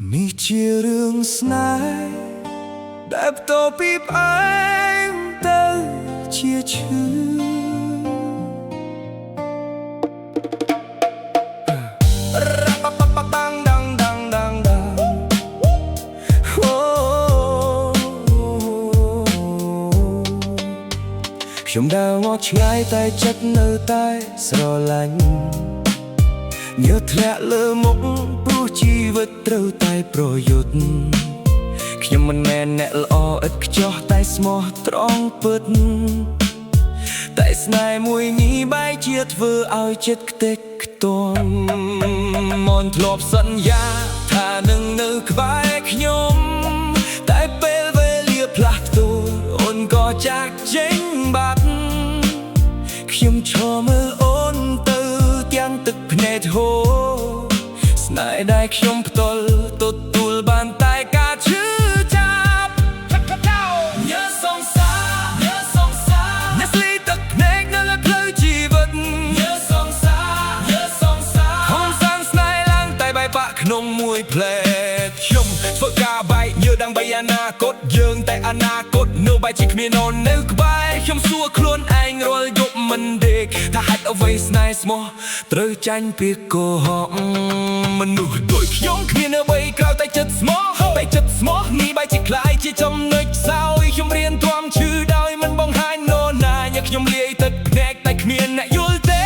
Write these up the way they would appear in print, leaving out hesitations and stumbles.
มีជារឿងស្នេហ៍ដែលបន្ទាប់ពីផ្អែមទៅជាឈឺបាំងដាំងដាំងដាំងដាំងខ្ញុំដើរមកឆ្ងាយតែចិត្តនៅតែស្រឡាញ់ញើសធ្លាក់លើមុខព្រោះជីវិតត្រូវតែប្រយុទ្ធខ្ញុំមិនមែនអ្នកល្អឥតខ្ចោះតែស្មោះត្រង់ពិតតែស្នេហ៍មួយនេះបែរជាធ្វើឲ្យចិត្តខ្ទេចខ្ទាំមនធ្លាប់សន្យាថានឹងនៅក្បែរខ្ញុំតែពេលវេលាផ្លាស់ប្ដូរអូនក៏ចាកចេញបាត់ខ្ញុំឈរមើលអូនទៅទាំងទឹកភ្នែកហូរស្នេហ៍ដែលខ្ញុំផ្ទាល់ទទួលបានតែការឈឺចាប់ញើសសង្សារញើសសង្សារអ្នកស្លីទឹកភ្នែកនៅលើផ្លូវជីវិតញើសសង្សារញើសសង្សារហំសានស្នេហ៍ឡើងតែបែកបាក់ក្នុងមួយផ្លែតខ្ញុំធ្វើការបែកញើសដើម្បីអនាគតយើងតែអនាគតនៅបែកជាគ្មានអូននៅក្បែរខ្ញុំសួរខ្លួនឯងរាល់យប់មិនដេកថាហេតុអ្វីស្នេហ៍ស្មោះត្រូវចាញ់ពីកុហកមនុស្សដូចខ្ញុំគ្មានអ្វីក្រៅតែចិត្តស្មោះតែចិត្តស្មោះនេះបែរជាខ្លាយជាចំណុចខ្សោយខ្ញុំរៀនទ្រាំឈឺដោយមិនបង្ហាញនរណាញ៉ាំខ្ញុំលាយទឹកភ្នែកតែគ្មានអ្នកយល់ទេ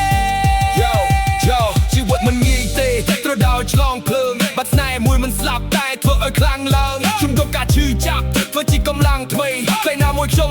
Yo ជីវិតមិនងាយទេត្រូវដោយឆ្លងភ្លើងបាត់ស្នេហ៍មួយមិនស្លាប់តែធ្វើឲ្យខ្លាំងឡើងខ្ញុំយកការឈឺចាប់ធ្វើជាកម្លាំងថ្មីផ្លូវណាមួយខ្ញុំ